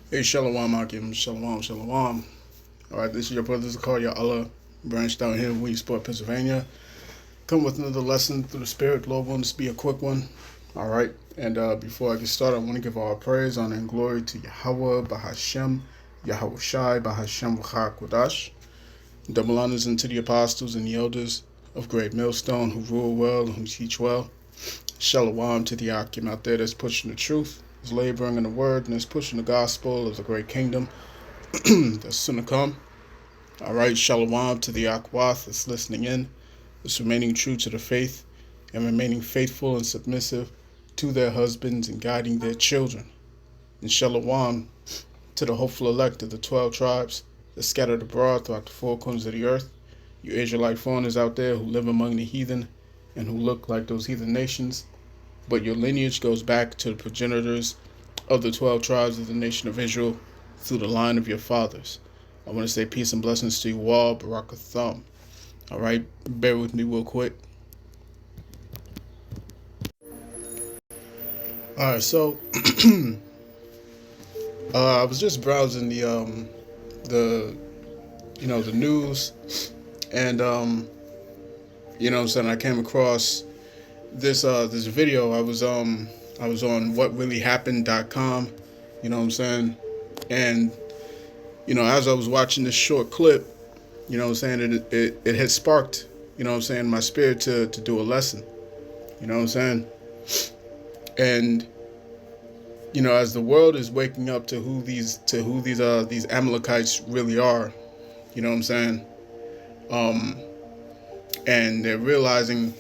Hey, Shalom, Akim. Shalom, Shalom. All right, this is your brother's call, your Allah, branched out here in Williamsport, Pennsylvania. Come with another lesson through the Spirit. Lord, wants to be a quick one. All right, and before I get started, I want to give all praise, honor, and glory to Yahweh, Bahashem, Yahweh Shai, Bahashem, Kodash. Double honors unto the apostles and the elders of Great Millstone who rule well, who teach well. Shalom to the Akim out there that's pushing the truth, is laboring in the word, and is pushing the gospel of the great kingdom that's soon to come. All right, shalom to the Akwath that's listening in, that's remaining true to the faith and remaining faithful and submissive to their husbands and guiding their children. And shalom to the hopeful elect of the 12 tribes that scattered abroad throughout the four corners of the earth. You Israelite foreigners out there who live among the heathen and who look like those heathen nations, but your lineage goes back to the progenitors of the 12 tribes of the nation of Israel through the line of your fathers. I want to say peace and blessings to you all, Barakatham. All right, bear with me real quick. All right, so I was just browsing the the news, and what I'm saying, I came across this video. I was on whatreallyhappened.com, you know what I'm saying, and as I was watching this short clip, you know what I'm saying, it had sparked, you know what I'm saying, my spirit to do a lesson, you know what I'm saying. And as the world is waking up to who these Amalekites really are, you know what I'm saying, and they're realizing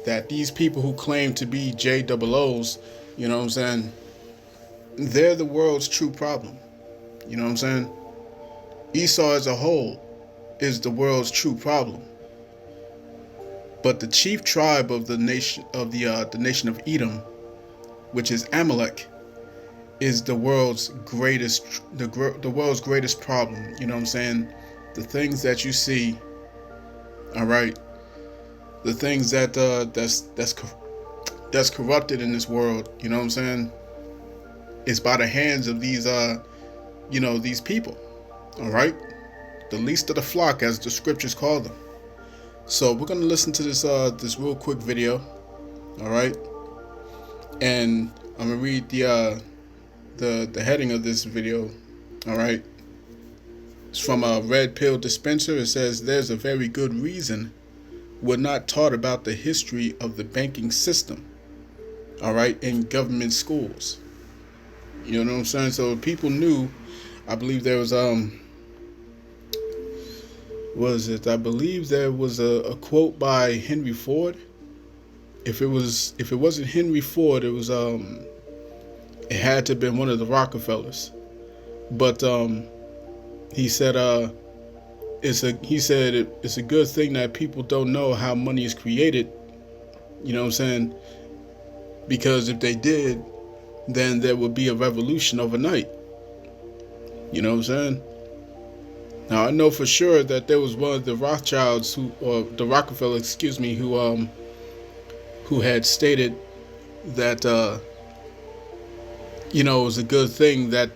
that these people who claim to be JOOs, you know what I'm saying, they're the world's true problem. You know what I'm saying? Esau as a whole is the world's true problem. But the chief tribe of the nation of the nation of Edom, which is Amalek, is the world's greatest problem. You know what I'm saying? The things that you see, all right, the things that that's corrupted in this world, you know what I'm saying, is by the hands of these these people, all right, the least of the flock, as the scriptures call them. So we're gonna listen to this real quick video, all right, and I'm gonna read the heading of this video, all right. It's from a Red Pill Dispenser. It says, "There's a very good reason we're not taught about the history of the banking system, all right, in government schools." You know what I'm saying? So people knew. I believe there was I believe there was a quote by Henry Ford. If it wasn't Henry Ford, it was it had to have been one of the Rockefellers. But he said it's a good thing that people don't know how money is created. You know what I'm saying? Because if they did, then there would be a revolution overnight. You know what I'm saying? Now I know for sure that there was one of the Rothschilds or the Rockefeller, excuse me, who had stated that it was a good thing that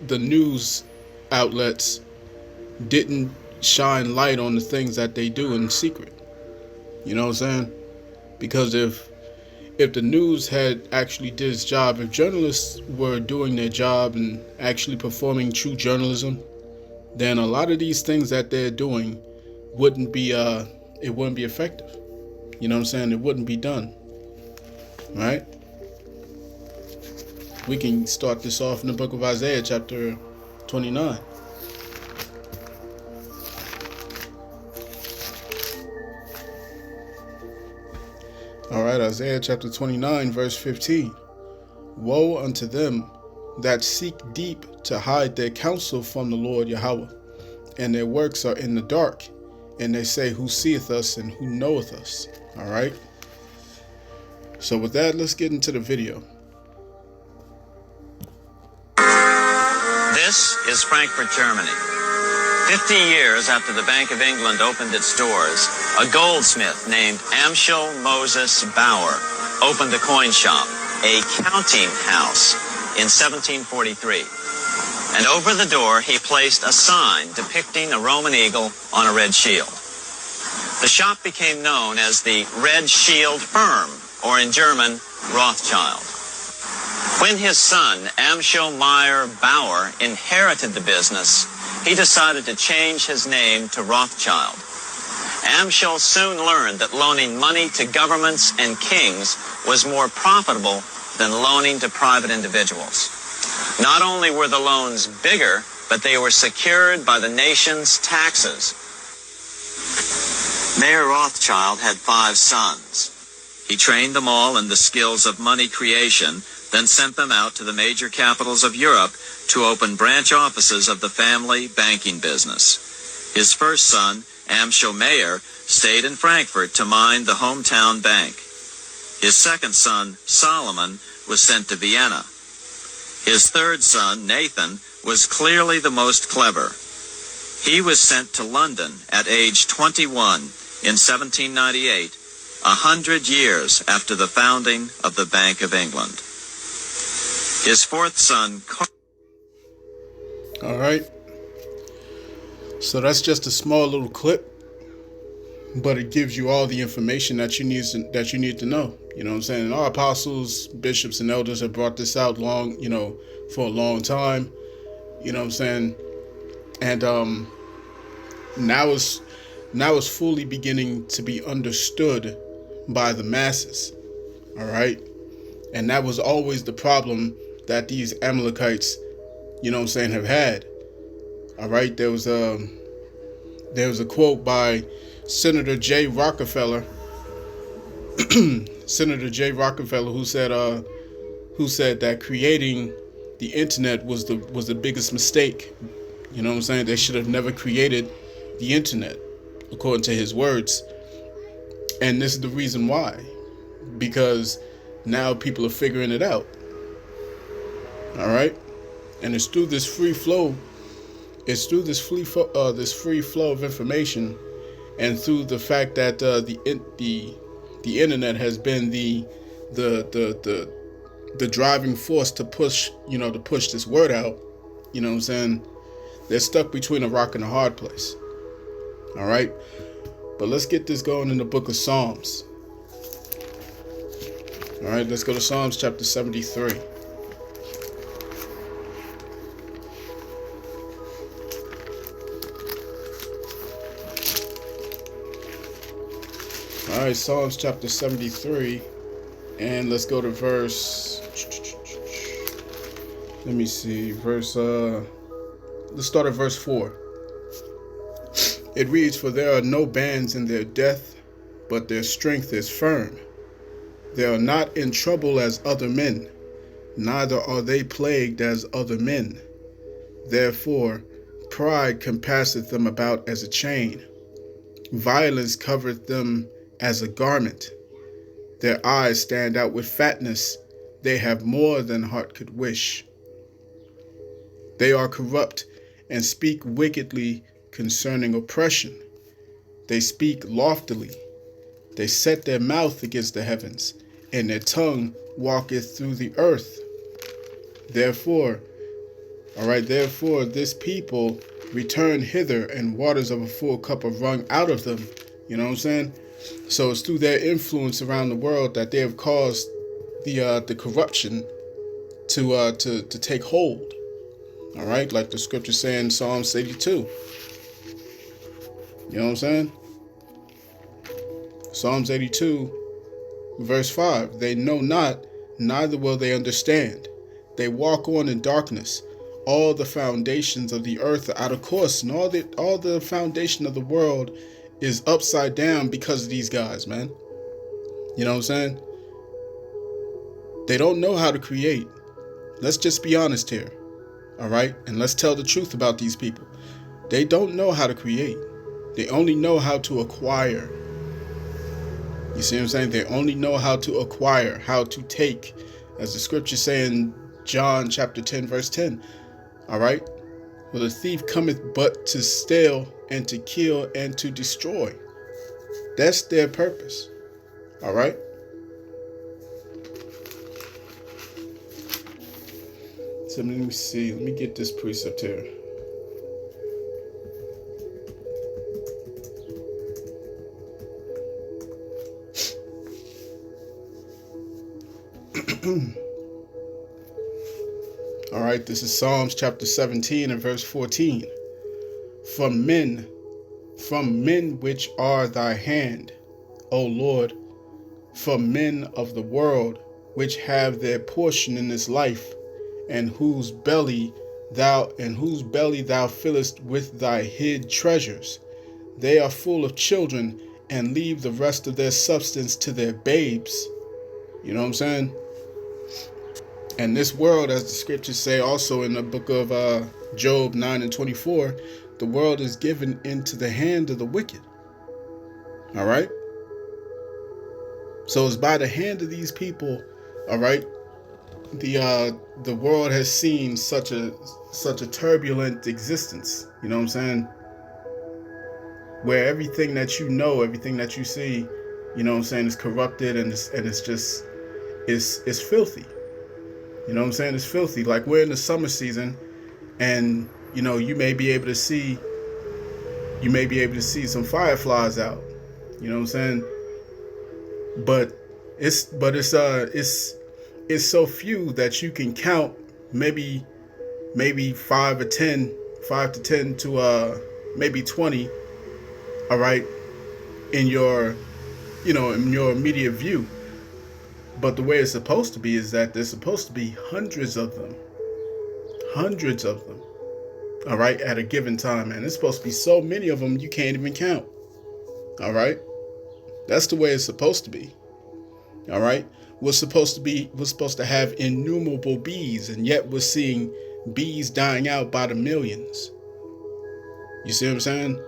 the news outlets didn't shine light on the things that they do in secret. You know what I'm saying? Because if the news had actually did its job, if journalists were doing their job and actually performing true journalism, then a lot of these things that they're doing wouldn't be effective. You know what I'm saying? It wouldn't be done. Right? We can start this off in the book of Isaiah, chapter 29. All right, Isaiah chapter 29, verse 15. "Woe unto them that seek deep to hide their counsel from the Lord Yahweh, and their works are in the dark, and they say, who seeth us and who knoweth us?" All right. So with that, let's get into the video. This is Frankfurt, Germany. 50 years after the Bank of England opened its doors, a goldsmith named Amschel Moses Bauer opened a coin shop, a counting house, in 1743. and over the door he placed a sign depicting a Roman eagle on a red shield. The shop became known as the Red Shield Firm, or in German, Rothschild. When his son, Amschel Meyer Bauer, inherited the business, he decided to change his name to Rothschild. Amschel soon learned that loaning money to governments and kings was more profitable than loaning to private individuals. Not only were the loans bigger, but they were secured by the nation's taxes. Mayer Rothschild had 5 sons. He trained them all in the skills of money creation, then sent them out to the major capitals of Europe to open branch offices of the family banking business. His first son, Amschel Meyer, stayed in Frankfurt to mind the hometown bank. His second son, Solomon, was sent to Vienna. His third son, Nathan, was clearly the most clever. He was sent to London at age 21 in 1798, 100 years after the founding of the Bank of England. His fourth son, All right. So that's just a small little clip, but it gives you all the information that you need to know. You know what I'm saying? And our apostles, bishops, and elders have brought this out for a long time. You know what I'm saying? And now it's fully beginning to be understood by the masses. All right? And that was always the problem that these Amalekites, have had. All right? There was a quote by Senator J. Rockefeller, Senator J. Rockefeller, who said that creating the internet was the biggest mistake. You know what I'm saying? They should have never created the internet, according to his words. And this is the reason why. Because now people are figuring it out. All right? And it's through this free flow. It's through this free flow of information, and through the fact that the internet has been the driving force to push this word out. You know what I'm saying? They're stuck between a rock and a hard place. All right? But let's get this going in the book of Psalms. All right, let's go to Psalms chapter 73. All right, Psalms chapter 73, and let's go to verse, let's start at verse 4. It reads, "For there are no bands in their death, but their strength is firm. They are not in trouble as other men, neither are they plagued as other men. Therefore, pride compasseth them about as a chain. Violence covereth them as a garment. Their eyes stand out with fatness. They have more than heart could wish. They are corrupt and speak wickedly concerning oppression. They speak loftily. They set their mouth against the heavens, and their tongue walketh through the earth. Therefore, this people return hither, and waters of a full cup are wrung out of them." You know what I'm saying? So it's through their influence around the world that they have caused the corruption to take hold. All right, like the scripture saying in Psalms 82. You know what I'm saying? Psalms 82, verse 5. "They know not, neither will they understand. They walk on in darkness. All the foundations of the earth are out of course, and all the foundation of the world is upside down because of these guys, man." You know what I'm saying? They don't know how to create. Let's just be honest here. All right? And let's tell the truth about these people. They don't know how to create. They only know how to acquire. You see what I'm saying? They only know how to acquire, how to take. As the scripture say in John chapter 10, verse 10. All right? "For the thief cometh but to steal and to kill and to destroy." That's their purpose. All right? It precept. Let me see. Let me get this precept here. All right, this is Psalms chapter 17 and verse 14. From men which are thy hand, O Lord, from men of the world which have their portion in this life, and whose belly thou fillest with thy hid treasures. They are full of children, and leave the rest of their substance to their babes. You know what I'm saying? And this world, as the scriptures say also in the book of Job 9 and 24, the world is given into the hand of the wicked. All right? So it's by the hand of these people, all right, the world has seen such a turbulent existence. You know what I'm saying? Where everything that you know, everything that you see, you know what I'm saying, is corrupted, and it's just it's filthy. You know what I'm saying? It's filthy. Like, we're in the summer season, and you know, you may be able to see some fireflies out. You know what I'm saying? But it's so few that you can count maybe 5 to 10 to maybe 20, all right, in your immediate view. But the way it's supposed to be is that there's supposed to be hundreds of them, all right, at a given time, man. There's supposed to be so many of them you can't even count. All right, that's the way it's supposed to be. All right, we're supposed to have innumerable bees, and yet we're seeing bees dying out by the millions. You see what I'm saying?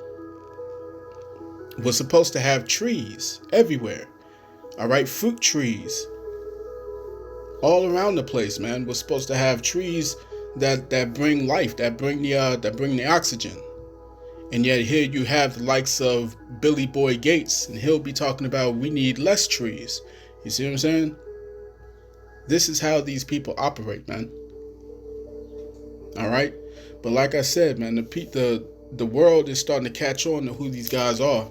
We're supposed to have trees everywhere. All right, fruit trees all around the place, man. We're supposed to have trees that bring life, that bring the oxygen. And yet here you have the likes of Billy Boy Gates, and he'll be talking about we need less trees. You see what I'm saying? This is how these people operate, man. All right, but like I said, man, the world is starting to catch on to who these guys are.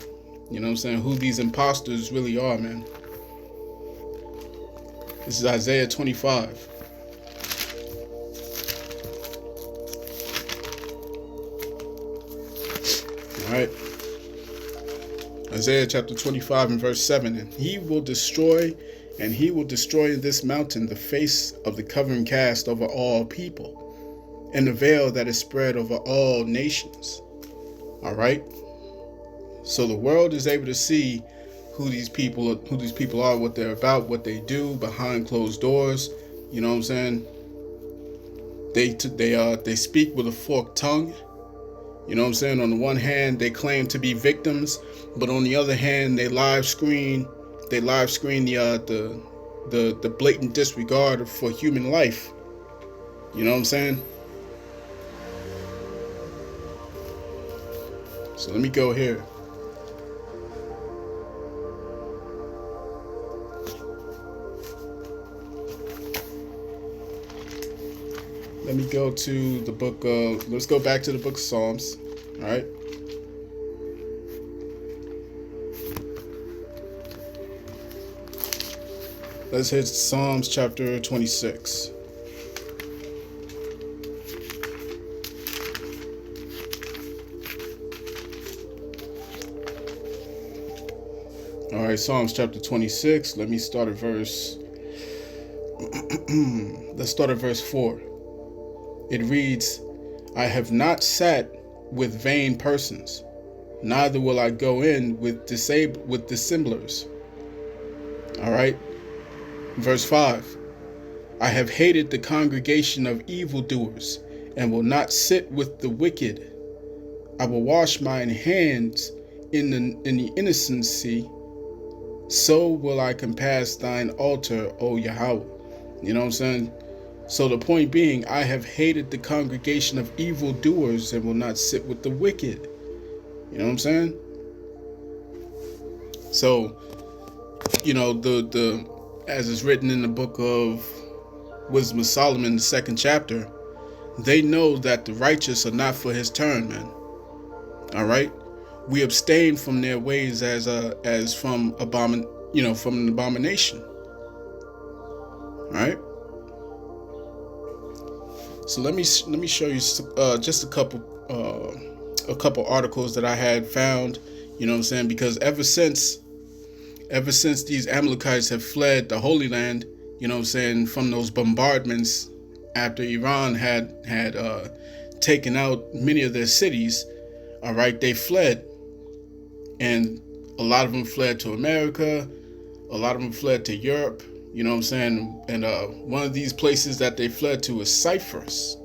You know what I'm saying? Who these imposters really are, man. This is Isaiah 25. All right. Isaiah chapter 25 and verse 7. And he will destroy in this mountain the face of the covering cast over all people, and the veil that is spread over all nations. All right. So the world is able to see who these people are, what they're about, what they do behind closed doors. You know what I'm saying? They speak with a forked tongue. You know what I'm saying? On the one hand, they claim to be victims, but on the other hand, they live screen the blatant disregard for human life. You know what I'm saying? So let me go here. Let me go to the book of, let's go back to the book of Psalms, all right? Let's hit Psalms chapter 26. All right, Psalms chapter 26. Let me start at verse, let's start at verse 4. It reads, I have not sat with vain persons, neither will I go in with dissemblers. All right. Verse 5. I have hated the congregation of evildoers, and will not sit with the wicked. I will wash mine hands in the innocency. So will I compass thine altar, O Yahweh. You know what I'm saying? So the point being, I have hated the congregation of evildoers and will not sit with the wicked. You know what I'm saying? So, you know, the as is written in the book of Wisdom of Solomon, the 2nd chapter, They know that the righteous are not for his turn, man. All right, we abstain from their ways as from from an abomination. All right. So let me show you just a couple articles that I had found. You know what I'm saying? Because ever since these Amalekites have fled the Holy Land, you know what I'm saying, from those bombardments after Iran had taken out many of their cities, all right, they fled. And a lot of them fled to America. A lot of them fled to Europe. You know what I'm saying? And one of these places that they fled to is Cyprus.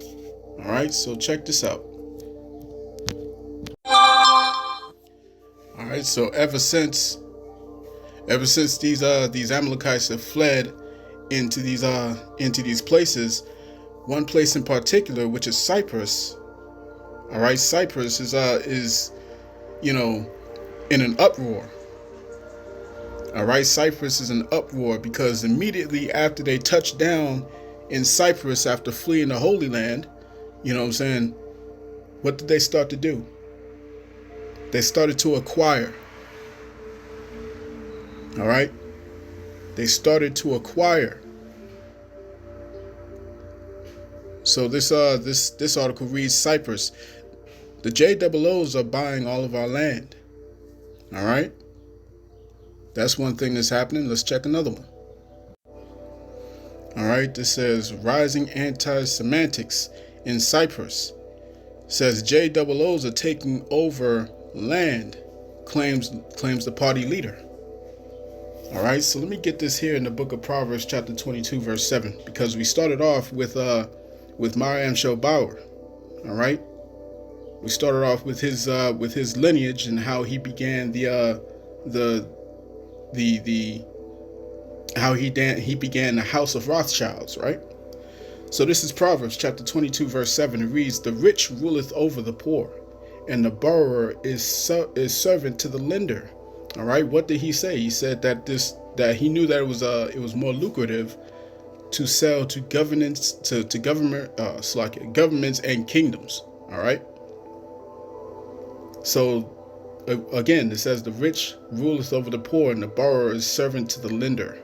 All right, so check this out. All right, so ever since these Amalekites have fled into these places, one place in particular, which is Cyprus. All right, Cyprus is in an uproar. All right, Cyprus is in uproar because immediately after they touched down in Cyprus after fleeing the Holy Land, you know what I'm saying, what did they start to do? They started to acquire. All right, they started to acquire. So this article reads: Cyprus, the JOOs are buying all of our land. All right. That's one thing that's happening. Let's check another one. All right. This says rising anti-Semantics in Cyprus. Says JOOs are taking over land, claims the party leader. All right. So let me get this here in the book of Proverbs, chapter 22, verse 7, because we started off with Mariam Shobauer. All right. We started off with his lineage and how he began how he began the House of Rothschilds, right? So this is Proverbs chapter 22, verse 7. It reads, "The rich ruleth over the poor, and the borrower is servant to the lender." All right. What did he say? He said that he knew that it was more lucrative to sell to governments and kingdoms. All right. So again, it says the rich ruleth over the poor, and the borrower is servant to the lender.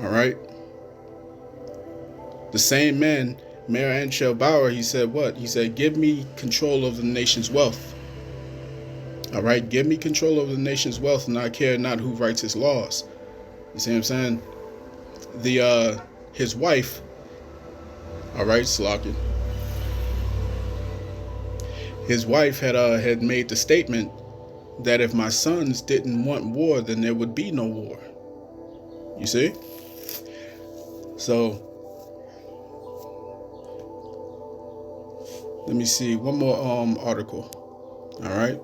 All right. The same man, Mayor Anshel Bauer, he said what? He said, "Give me control over the nation's wealth." All right, give me control over the nation's wealth, and I care not who writes his laws. You see what I'm saying? His wife, all right, Slakin. His wife had made the statement that if my sons didn't want war, then there would be no war. You see? So let me see one more article. All right.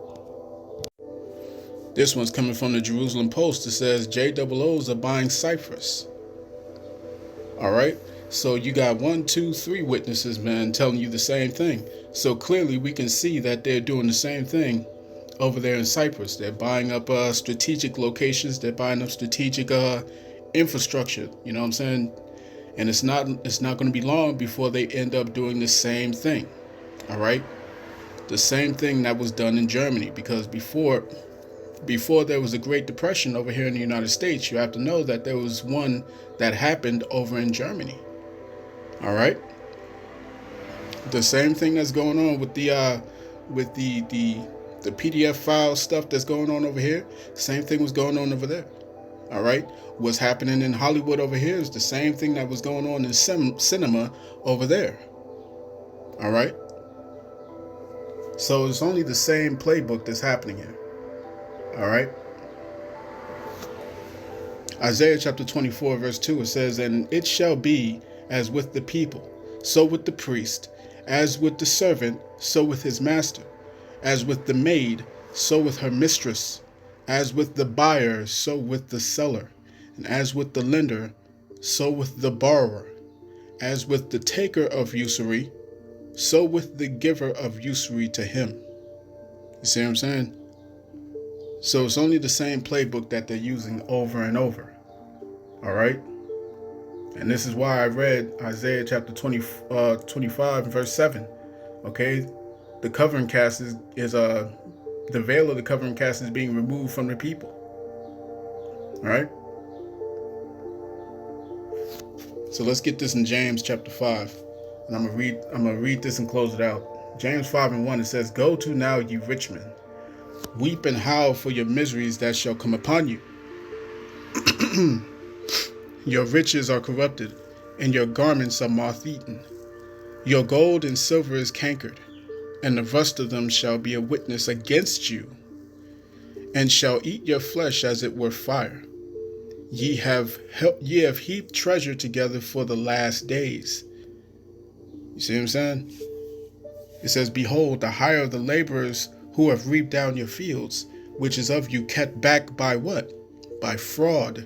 This one's coming from the Jerusalem Post. It says JOOs are buying Cyprus. All right. So you got 1, 2, 3 witnesses, man, telling you the same thing. So clearly we can see that they're doing the same thing over there in Cyprus. They're buying up strategic locations. They're buying up strategic infrastructure. You know what I'm saying? And it's not going to be long before they end up doing the same thing. All right. The same thing that was done in Germany, because before there was a Great Depression over here in the United States, you have to know that there was one that happened over in Germany. All right. The same thing that's going on with the PDF file stuff that's going on over here. Same thing was going on over there. All right. What's happening in Hollywood over here is the same thing that was going on in cinema over there. All right. So it's only the same playbook that's happening here. All right. Isaiah chapter 24, verse 2, it says, "And it shall be as with the people, so with the priest, as with the servant, so with his master, as with the maid, so with her mistress, as with the buyer, so with the seller, and as with the lender, so with the borrower, as with the taker of usury, so with the giver of usury to him." You see what I'm saying? So it's only the same playbook that they're using over and over. All right. And this is why I read Isaiah chapter 25 verse 7. Okay, the covering cast is the veil of the covering cast is being removed from the people. All right. So let's get this in James chapter 5, and I'm gonna read this and close it out. James 5:1, it says, "Go to now, ye rich men, weep and howl for your miseries that shall come upon you. Your riches are corrupted, and your garments are moth-eaten. Your gold and silver is cankered, and the rust of them shall be a witness against you, and shall eat your flesh as it were fire. Ye have heaped treasure together for the last days." You see what I'm saying? It says, "Behold, the hire of the laborers who have reaped down your fields, which is of you kept back by" what? "By fraud,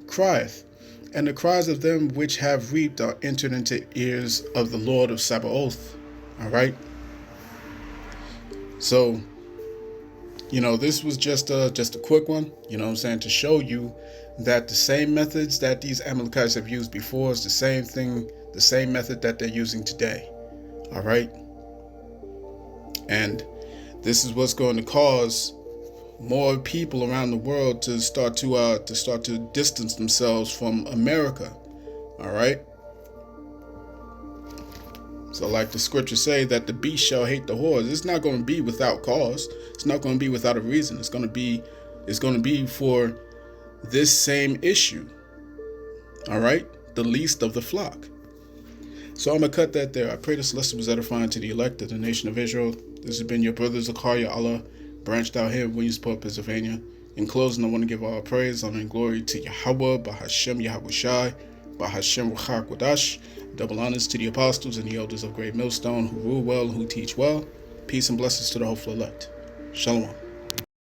crieth, and the cries of them which have reaped are entered into ears of the Lord of Sabaoth." All right. So, this was just a quick one, to show you that the same methods that these Amalekites have used before is the same method that they're using today. All right. And this is what's going to cause more people around the world to start to distance themselves from America. All right. So like the scriptures say that the beast shall hate the whore. It's not going to be without cause. It's not going to be without a reason. It's going to be for this same issue. All right. The least of the flock. So I'm going to cut that there. I pray this lesson was edifying to the elect of the nation of Israel. This has been your brother Zakaria Allah, branched out here in Williamsport, Pennsylvania. In closing, I want to give all praise, honor, and glory to Yahweh, Bahashem Yahushai, Bahashem Ruach Kodash. Double honors to the apostles and the elders of Great Millstone who rule well and who teach well. Peace and blessings to the hopeful elect. Shalom.